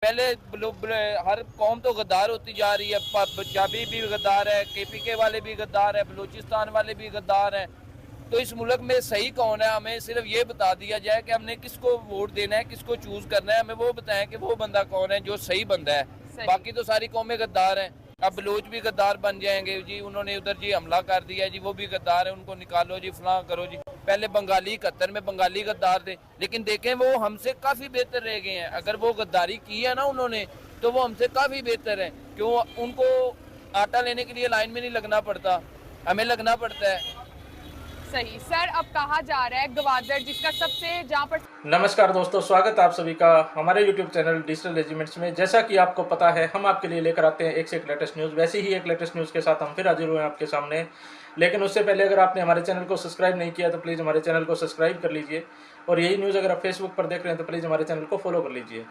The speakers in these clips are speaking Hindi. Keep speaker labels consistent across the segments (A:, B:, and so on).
A: पहले हर कौम तो गद्दार होती जा रही है। पंजाबी भी गद्दार है, केपीके वाले भी गद्दार है, बलूचिस्तान वाले भी गद्दार हैं। तो इस मुल्क में सही कौन है, हमें सिर्फ ये बता दिया जाए कि हमने किसको वोट देना है, किसको चूज करना है। हमें वो बताएं कि वो बंदा कौन है जो सही बंदा है। बाकी तो सारी कौमें गद्दार हैं। अब बलोच भी गद्दार बन जाएंगे जी, उन्होंने उधर जी हमला कर दिया जी, वो भी गद्दार है, उनको निकालो जी, फलां करो जी। पहले बंगाली 71 में बंगाली गद्दार थे, लेकिन देखें वो हमसे काफ़ी बेहतर रह गए हैं। अगर वो गद्दारी की है ना उन्होंने, तो वो हमसे काफ़ी बेहतर है। क्यों उनको आटा लेने के लिए लाइन में नहीं लगना पड़ता, हमें लगना पड़ता है।
B: सही सर, अब कहा जा रहा है गवादर जिसका सबसे जहाँ पर।
C: नमस्कार दोस्तों, स्वागत है आप सभी का हमारे YouTube चैनल डिजिटल रेजिमेंट्स में। जैसा कि आपको पता है, हम आपके लिए लेकर आते हैं एक से एक लेटेस्ट न्यूज़। वैसे ही एक लेटेस्ट न्यूज़ के साथ हम फिर हाजिर हुए हैं आपके सामने। लेकिन उससे पहले अगर आपने हमारे चैनल को सब्सक्राइब नहीं किया तो प्लीज़ हमारे चैनल को सब्सक्राइब कर लीजिए। और यही न्यूज़ अगर आप फेसबुक पर देख रहे हैं तो प्लीज़ हमारे चैनल को फॉलो कर लीजिए।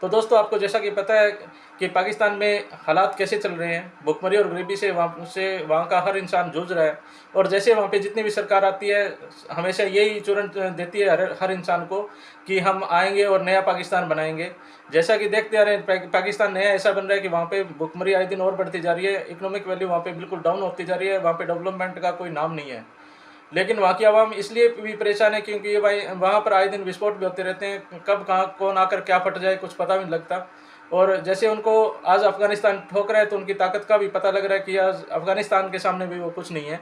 C: तो दोस्तों, आपको जैसा कि पता है कि पाकिस्तान में हालात कैसे चल रहे हैं, भुखमरी और गरीबी से वहाँ का हर इंसान जूझ रहा है। और जैसे वहाँ पे जितनी भी सरकार आती है, हमेशा यही चूरन देती है हर इंसान को कि हम आएंगे और नया पाकिस्तान बनाएंगे। जैसा कि देखते आ रहे हैं, पाकिस्तान नया ऐसा बन रहा है कि वहाँ पे भुखमरी आए दिन और बढ़ती जा रही है, इकोनॉमिक वैल्यू वहाँ पे बिल्कुल डाउन होती जा रही है, वहाँ पे डेवलपमेंट का कोई नाम नहीं है। लेकिन वहाँ की आवाम इसलिए भी परेशान है क्योंकि ये भाई वहाँ पर आए दिन विस्फोट भी होते रहते हैं, कब कहाँ कौन आकर क्या फट जाए कुछ पता भी नहीं लगता। और जैसे उनको आज अफगानिस्तान ठोक रहा है तो उनकी ताकत का भी पता लग रहा है कि आज अफगानिस्तान के सामने भी वो कुछ नहीं है।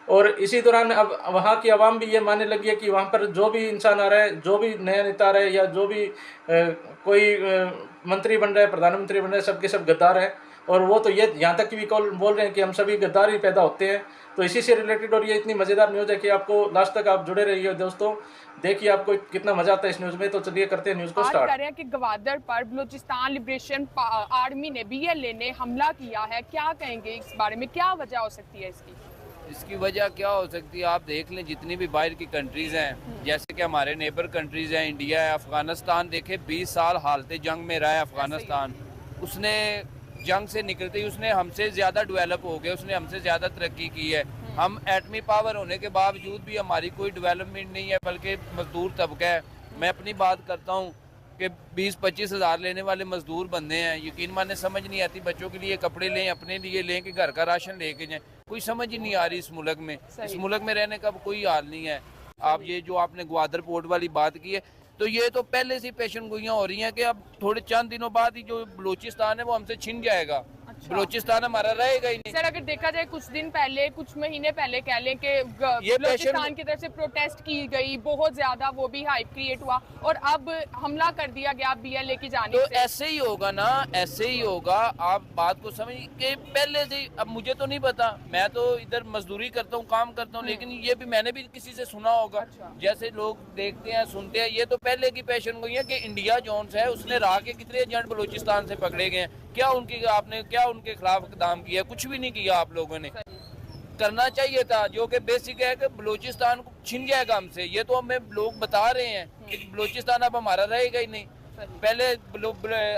C: और इसी दौरान अब वहाँ की आवाम भी ये मानने लगी है कि वहाँ पर जो भी इंसान आ रहा है, जो भी नया नेता आ रहा है, या जो भी कोई मंत्री बन रहा है, प्रधानमंत्री बन रहा है, सबके सब गद्दार है। और वो तो ये यहाँ तक कि भी बोल रहे हैं कि हम सभी गद्दार ही पैदा होते हैं। तो इसी से रिलेटेड और ये इतनी मज़ेदार न्यूज़ है कि आपको लास्ट तक आप जुड़े रहिए दोस्तों। देखिए आपको कितना मजा आता है इस न्यूज़ में। तो चलिए करते हैं न्यूज़ को स्टार्ट।
B: कर रहे हैं कि गवादर पर बलूचिस्तान लिबरेशन आर्मी ने BLA ने हमला किया है। क्या कहेंगे इस बारे में, क्या वजह हो सकती है इसकी?
A: इसकी वजह क्या हो सकती है, आप देख लें जितनी भी बाहर की कंट्रीज़ हैं, जैसे कि हमारे नेबर कंट्रीज़ हैं, इंडिया है, अफ़गानिस्तान देखे 20 साल हालत जंग में रहा है अफ़गानिस्तान। उसने जंग से निकलते ही उसने हमसे ज़्यादा डेवलप हो गया, उसने हमसे ज़्यादा तरक्की की है। हम एटमी पावर होने के बावजूद भी हमारी कोई डेवलपमेंट नहीं है, बल्कि मजदूर तबका है। मैं अपनी बात करता हूँ कि 20-25 हज़ार लेने वाले मजदूर बंदे हैं, यकीन माने समझ नहीं आती। बच्चों के लिए कपड़े लें, अपने लिए लें, कि घर का राशन लेके जाएं, कोई समझ ही नहीं आ रही इस मुल्क में। इस मुल्क में रहने का कोई हाल नहीं है। आप ये जो आपने ग्वादर पोर्ट वाली बात की है, तो ये तो पहले से पेशन गोइयाँ हो रही हैं कि अब थोड़े चंद दिनों बाद ही जो बलूचिस्तान है वो हमसे छिन जाएगा। बलूचिस्तान हमारा रहेगा ही नहीं।
B: सर, अगर देखा जाए कुछ दिन पहले, कुछ महीने पहले कह लें कि बलूचिस्तान की तरफ से प्रोटेस्ट की गई, बहुत ज्यादा वो भी हाइप क्रिएट हुआ, और अब हमला कर दिया गया BLA की जानिब
A: तो
B: से।
A: ऐसे ही होगा ना, ऐसे ही होगा। आप बात को समझ के पहले से, अब मुझे तो नहीं पता, मैं तो इधर मजदूरी करता हूँ, काम करता हूँ, लेकिन ये भी मैंने भी किसी से सुना होगा। जैसे लोग देखते हैं, सुनते हैं, ये तो पहले की पेशन गोई है कि इंडिया जोन्स है, उसने राह के कितने एजेंट बलूचिस्तान से पकड़े गए हैं। क्या उनकी आपने क्या उनके खिलाफ इकदाम किया? कुछ भी नहीं किया आप लोगों ने। करना चाहिए था, जो कि बेसिक है कि बलूचिस्तान छिन जाएगा हमसे। ये तो हमें लोग बता रहे हैं कि बलूचिस्तान अब हमारा रहेगा ही नहीं। पहले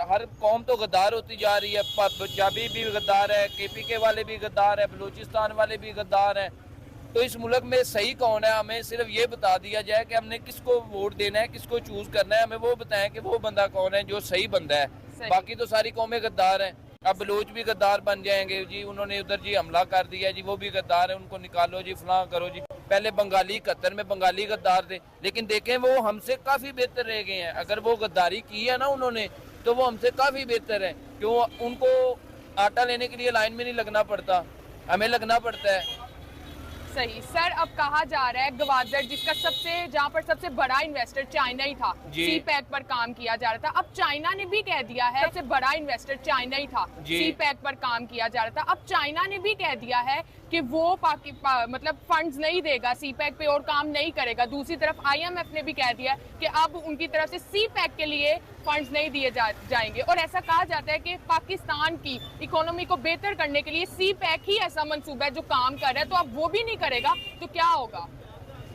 A: हर कौम तो गद्दार होती जा रही है। पंजाबी भी गद्दार है, केपीके वाले भी गद्दार है, बलूचिस्तान वाले भी गद्दार हैं। तो इस मुल्क में सही कौन है, हमें सिर्फ ये बता दिया जाए कि हमने किसको वोट देना है, किसको चूज करना है। हमें वो बताएं कि वो बंदा कौन है जो सही बंदा है। बाकी तो सारी कौमें गद्दार हैं। अब बलोच भी गद्दार बन जाएंगे जी, उन्होंने उधर जी हमला कर दिया जी, वो भी गद्दार है, उनको निकालो जी, फलां करो जी। पहले बंगाली 71 में बंगाली गद्दार थे, लेकिन देखें वो हमसे काफ़ी बेहतर रह गए हैं। अगर वो गद्दारी की है ना उन्होंने, तो वो हमसे काफ़ी बेहतर है। क्यों उनको आटा लेने के लिए लाइन में नहीं लगना पड़ता, हमें लगना पड़ता है।
B: सही सर, अब कहा जा रहा है गवादर जिसका जहाँ पर सबसे बड़ा इन्वेस्टर चाइना ही था, CPEC पर काम किया जा रहा था। अब चाइना ने भी कह दिया है, सबसे बड़ा इन्वेस्टर चाइना ही था, CPEC पर काम किया जा रहा था। अब चाइना ने भी कह दिया है कि वो मतलब फंड्स नहीं देगा CPEC पे और काम नहीं करेगा। दूसरी तरफ IMF ने भी कह दिया कि अब उनकी तरफ से CPEC के लिए फंड्स नहीं दिए जाएंगे। और ऐसा कहा जाता है कि पाकिस्तान की इकोनॉमी को बेहतर करने के लिए CPEC ही ऐसा मंसूबा है जो काम कर रहा है। तो अब वो भी नहीं करेगा तो क्या होगा?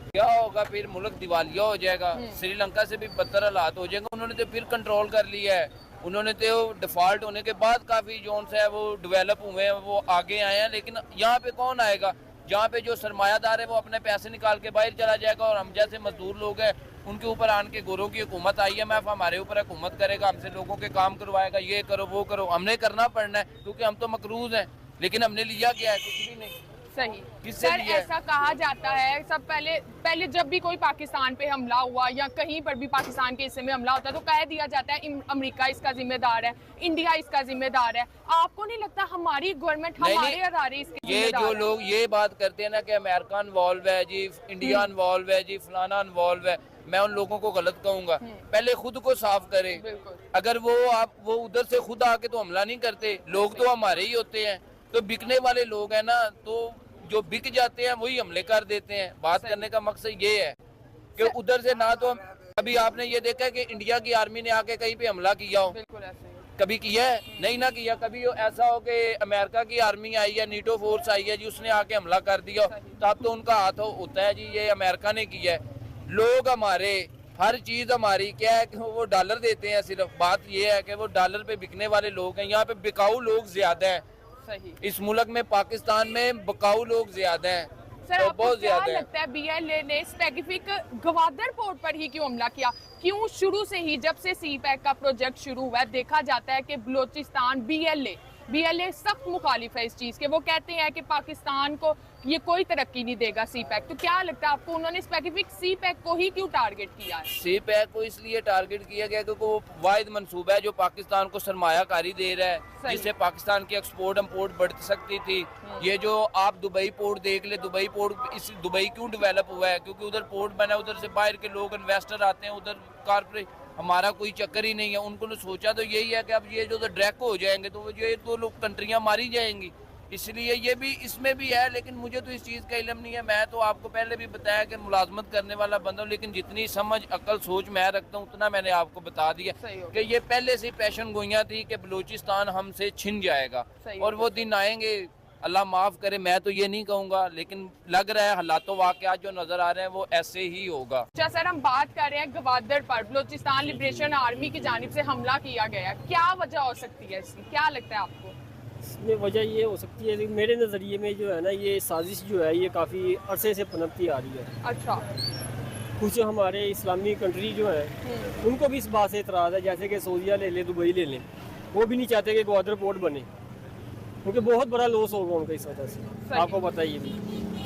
A: क्या होगा? फिर मुल्क दिवालिया हो जाएगा, श्रीलंका से भी बदतर हालात हो जाएंगे। उन्होंने तो फिर कंट्रोल कर लिया है, उन्होंने तो डिफॉल्ट होने के बाद काफ़ी जोन्स है वो डेवलप हुए हैं, वो आगे आए हैं। लेकिन यहाँ पे कौन आएगा? जहाँ पे जो सरमायादार है वो अपने पैसे निकाल के बाहर चला जाएगा, और हम जैसे मजदूर लोग हैं उनके ऊपर आन के गोरों की हुकूमत आई है, मैं हमारे ऊपर हुकूमत करेगा, हमसे लोगों के काम करवाएगा, ये करो वो करो, हमने करना पड़ना है क्योंकि हम तो मकरूज हैं। लेकिन हमने लिया क्या है? कुछ भी नहीं।
B: सही।
A: किससे
B: सर
A: लिया है?
B: ऐसा कहा जाता है सब पहले जब भी कोई पाकिस्तान पे हमला हुआ या कहीं पर भी पाकिस्तान के हिस्से में हमला होता है तो कह दिया जाता है अमेरिका इसका जिम्मेदार है, इंडिया इसका जिम्मेदार है। आपको नहीं लगता हमारी गवर्नमेंट, हमारे अदारे इसके
A: ये
B: जिम्मेदार
A: जो
B: है?
A: लोग ये बात करते हैं ना कि अमेरिका इन्वॉल्व है जी, इंडिया इन्वॉल्व है जी, फलाना इन्वॉल्व है, मैं उन लोगों को गलत कहूंगा। पहले खुद को साफ करे।
B: बिल्कुल।
A: अगर वो उधर से खुद आके तो हमला नहीं करते, लोग तो हमारे ही होते हैं। तो बिकने वाले लोग हैं ना, तो जो बिक जाते हैं वही हमले कर देते हैं। बात करने का मकसद ये है कि उधर से ना तो अभी आपने ये देखा है कि इंडिया की आर्मी ने आके कहीं पे हमला किया हो?
B: बिल्कुल ऐसे ही।
A: कभी किया है? नहीं ना किया। कभी ऐसा हो कि अमेरिका की आर्मी आई है, नीटो फोर्स आई है जी, उसने आके हमला कर दिया हो, तब तो उनका हाथ होता है जी ये अमेरिका ने किया है। लोग हमारे, हर चीज हमारी क्या है कि वो डॉलर देते हैं। सिर्फ बात ये है कि वो डॉलर पे बिकने वाले लोग हैं। यहाँ पे बिकाऊ लोग ज्यादा हैं।
B: सही।
A: इस मुल्क में, पाकिस्तान में बिकाऊ लोग ज्यादा हैं।
B: सर
A: तो
B: आपको
A: बहुत
B: क्या
A: ज्यादा है।
B: लगता है बीएलए ने स्पेसिफिक गवादर पोर्ट पर ही क्यों हमला किया? क्यों शुरू से ही जब से सी पैक का प्रोजेक्ट शुरू हुआ है देखा जाता है कि बलोचिस्तान बीएलए सख्त मुखालिफ है इस चीज के। वो कहते हैं कि पाकिस्तान को ये कोई तरक्की नहीं देगा सी पैक। तो क्या लगता है आपको उन्होंने स्पेसिफिक सी पैक को ही क्यों टारगेट किया है?
A: सी पैक को इसलिए टारगेट किया गया क्योंकि वो वाहिद मनसूबा है जो पाकिस्तान को सरमायाकारी दे रहा है, जिससे पाकिस्तान की एक्सपोर्ट इम्पोर्ट बढ़ सकती थी। ये जो आप दुबई पोर्ट देख ले, दुबई पोर्ट, इस दुबई क्यों डेवलप हुआ है? क्योंकि उधर पोर्ट बना, उधर से बाहर के लोग इन्वेस्टर आते हैं, उधर कारपोरेट, हमारा कोई चक्कर ही नहीं है। उनको सोचा तो यही है कि अब ये जो ड्रैक हो जाएंगे तो ये तो लोग कंट्रियां मारी जाएंगी, इसलिए ये भी इसमें भी है। लेकिन मुझे तो इस चीज़ का इल्म नहीं है। मैं तो आपको पहले भी बताया कि मुलाजमत करने वाला बंदा हूं, लेकिन जितनी समझ अकल सोच मैं रखता हूँ उतना मैंने आपको बता दिया कि ये पहले से पेशन गोइयां थी कि बलूचिस्तान हमसे छिन जाएगा और वो दिन आएंगे। अल्लाह माफ़ करे, मैं तो ये नहीं कहूँगा, लेकिन लग रहा है हालातों वाक़यात जो नज़र आ रहे हैं वो ऐसे ही होगा।
B: अच्छा सर, हम बात कर रहे हैं गवादर पर बलूचिस्तान लिबरेशन आर्मी की जानिब से हमला किया गया, क्या वजह हो सकती है इसकी? क्या लगता है आपको?
D: इसमें वजह ये हो सकती है, मेरे नज़रिए में जो है ना, ये साजिश जो है ये काफ़ी अरसे से पनपती आ रही है।
B: अच्छा।
D: कुछ हमारे इस्लामी कंट्री जो है उनको भी इस बात से इतराज़ है, जैसे कि सऊदीया ले लें, दुबई ले लें, वो भी नहीं चाहते कि ग्वादर पोर्ट बने, क्योंकि बहुत बड़ा लॉस होगा उनका इस वजह से, आपको बताइए भी।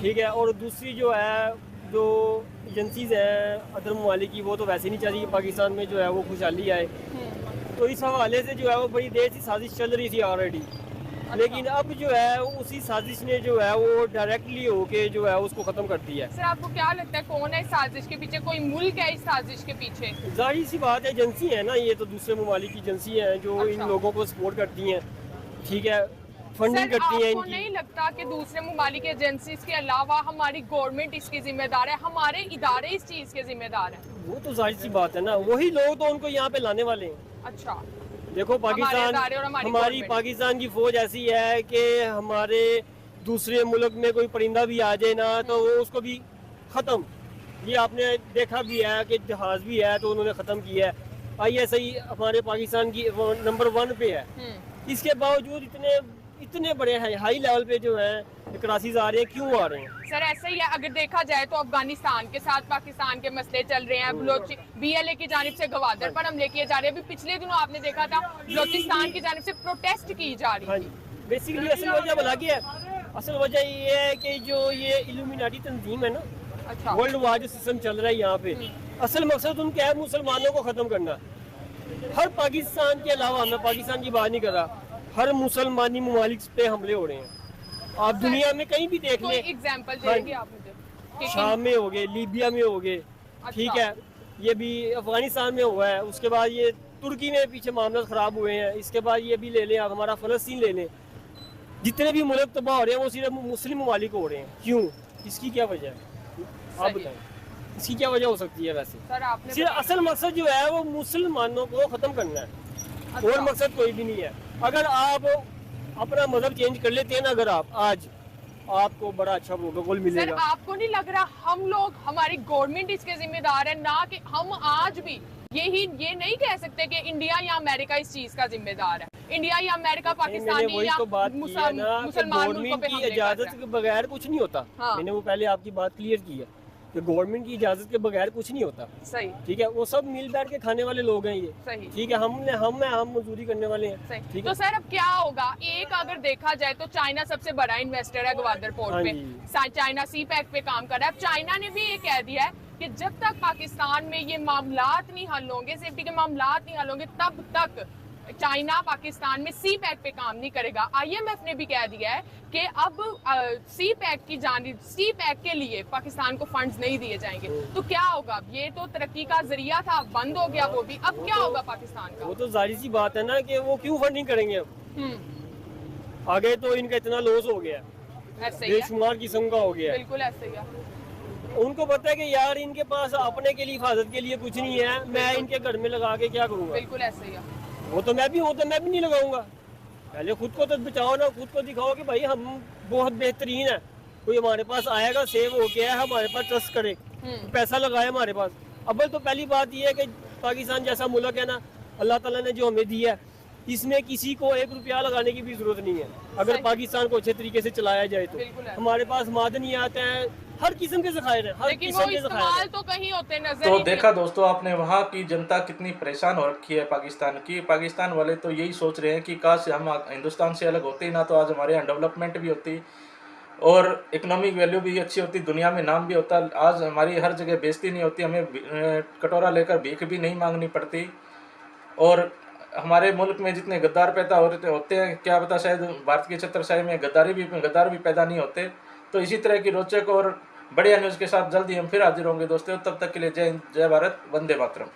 D: ठीक है। और दूसरी जो है, जो एजेंसीज हैं अदर ममालिक की, वो तो वैसे नहीं चाहती कि पाकिस्तान में जो है वो खुशहाली आए। तो इस हवाले से जो है वो बड़ी देर से साजिश चल रही थी ऑलरेडी। लेकिन अब जो है उसी साजिश ने जो है वो डायरेक्टली होके जो है उसको ख़त्म कर दिया है।
B: सर आपको क्या लगता है कौन है इस साजिश के पीछे? कोई मुल्क है इस साजिश के पीछे?
D: जाहिर सी बात है, एजेंसी है ना, ये तो दूसरे ममालिक की एजेंसी है जो इन लोगों को सपोर्ट करती हैं। ठीक है, फंडिंग करती है
B: आपको
D: इनकी।
B: नहीं लगता कि दूसरे ममालिक एजेंसीज के अलावा हमारी गवर्नमेंट इसकी जिम्मेदार है, हमारे इदारे इस चीज के जिम्मेदार हैं?
D: वो तो जाहिर सी बात है ना, वही लोग तो उनको यहाँ पे लाने वाले हैं।
B: अच्छा।
D: देखो पाकिस्तान, हमारी पाकिस्तान की फौज ऐसी है कि हमारे दूसरे मुल्क में कोई परिंदा भी आ जाए ना तो वो उसको भी ख़त्म। ये आपने देखा भी है कि जहाज भी है तो उन्होंने ख़त्म किया है। ISI हमारे पाकिस्तान की नंबर 1 पे है। इसके बावजूद इतने बड़े हाई लेवल पे जो है क्राइसिस आ रहे हैं, क्यों आ रहे हैं?
B: सर ऐसा ही है, अगर देखा जाए तो अफगानिस्तान के साथ पाकिस्तान के मसले चल रहे हैं, BLA की जानिब से गवादर पर हमले किए जा रहे हैं। अभी पिछले दिनों आपने देखा था बलूचिस्तान की जानिब से प्रोटेस्ट की जा रही थी।
D: बेसिकली असल वजह बता क्या है? असल वजह ये है कि जो ये इल्यूमिनाटी तंजीम है ना,
B: अच्छा,
D: वर्ल्ड वार जो सिस्टम चल रहा है यहाँ पे, असल मकसद उनका है मुसलमानों को ख़त्म करना। हर पाकिस्तान के अलावा, मैं पाकिस्तान की बात नहीं कर रहा, हर मुसलमानी ममालिक पे हमले हो रहे हैं। आप दुनिया में कहीं भी देख लें।
B: एग्जांपल देंगे आप मुझे?
D: शाम में हो गए, लीबिया में हो गए, ठीक है, ये भी अफगानिस्तान में हुआ है। उसके बाद ये तुर्की में पीछे मामला ख़राब हुए हैं। इसके बाद ये भी ले लें, आप हमारा फ़लस्तीन ले लें। जितने भी मुल्क तबाह हो रहे हैं वो सिर्फ मुस्लिम ममालिक हो रहे हैं। क्यों? इसकी क्या वजह है? आप बताएं, इसकी क्या वजह हो सकती है? वैसे
B: सर आपने
D: सिर्फ असल मकसद जो है वो मुसलमानों को ख़त्म करना है, और मकसद कोई भी नहीं है। अगर आप अपना मजहब चेंज कर लेते हैं ना, अगर आप आज, आपको बड़ा अच्छा प्रोटोकॉल मिलेगा।
B: सर आपको नहीं लग रहा हम लोग, हमारी गवर्नमेंट इसके जिम्मेदार है ना? कि हम आज भी ये नहीं कह सकते कि इंडिया या अमेरिका इस चीज का जिम्मेदार है। इंडिया या अमेरिका पाकिस्तानी या
D: तो बात
B: मुसलमान मुल्कों पे
D: की
B: हमले कर रहा
D: इजाजत
B: है।
D: के बगैर कुछ नहीं होता।
B: हाँ।
D: मैंने वो पहले आपकी बात क्लियर की है कि गवर्नमेंट की इजाज़त के बगैर कुछ नहीं होता।
B: सही
D: ठीक है, वो सब मिल बैठ के खाने वाले लोग हैं ये।
B: सही
D: ठीक है, हम मजदूरी करने वाले हैं।
B: सही।
D: ठीक
B: तो
D: है,
B: सर अब क्या होगा, एक अगर देखा जाए तो चाइना सबसे बड़ा इन्वेस्टर है ग्वादर पोर्ट
D: हाँ
B: पे,
D: जी।
B: चाइना सी पैक पे काम कर रहा है। अब चाइना ने भी ये कह दिया है कि जब तक पाकिस्तान में ये मामलात नहीं हल होंगे, सेफ्टी के मामलात नहीं हल होंगे, तब तक चाइना पाकिस्तान में सी पैक पे काम नहीं करेगा। IMF ने भी कह दिया है कि अब सी पैक के लिए पाकिस्तान को फंड्स नहीं दिए जाएंगे। तो क्या होगा, अब ये तो तरक्की का जरिया था, बंद हो गया वो भी, अब क्या होगा पाकिस्तान का?
D: वो तो जाहिर सी बात है ना कि वो क्यों फंडिंग करेंगे अब। आगे तो इनका इतना लॉस हो गया,
B: ऐसे ही है,
D: बेशुमार किस्म का हो गया है।
B: बिल्कुल ऐसे ही है।
D: उनको पता है कि यार इनके पास अपने के लिए हिफाजत के लिए कुछ नहीं है, मैं इनके घर में लगा के क्या करूँगा।
B: बिल्कुल ऐसे ही है।
D: वो तो मैं भी नहीं लगाऊंगा। पहले खुद को तो बचाओ ना, खुद को दिखाओ कि भाई हम बहुत बेहतरीन है, कोई हमारे पास आएगा, सेव हो गया है, हमारे पास ट्रस्ट करे, पैसा लगाए हमारे पास। अव्वल तो पहली बात यह है कि पाकिस्तान जैसा मुल्क है ना, अल्लाह ताला ने जो हमें दिया है, इसमें किसी को 1 रुपया लगाने की भी जरूरत नहीं है अगर पाकिस्तान को अच्छे तरीके से चलाया जाए तो।
B: बिल्कुल है।
D: हमारे पास मादनी आते हैं, हर किस्म के ज़खायर हैं, हर
B: लेकिन
D: किस्म
B: वो
D: के ज़खायर
B: इस्तेमाल
D: हैं।
B: तो कहीं होते नजर
C: तो
B: ही
C: देखा दोस्तों आपने वहाँ की जनता कितनी परेशान हो रखी है पाकिस्तान की। पाकिस्तान वाले तो यही सोच रहे हैं कि काश हम हिंदुस्तान से अलग होते ही ना, तो आज हमारे यहाँ डेवलपमेंट भी होती और इकोनॉमिक वैल्यू भी अच्छी होती, दुनिया में नाम भी होता। आज हमारी हर जगह बेइज्जती नहीं होती, हमें कटोरा लेकर भीख भी नहीं मांगनी पड़ती। और हमारे मुल्क में जितने गद्दार पैदा होते हैं, क्या पता शायद भारत की छत्रछाया में गद्दार भी पैदा नहीं होते। तो इसी तरह की रोचक और बढ़िया न्यूज़ के साथ जल्दी हम फिर हाजिर होंगे दोस्तों। तब तक के लिए जय हिंद, जय भारत, वंदे मातरम।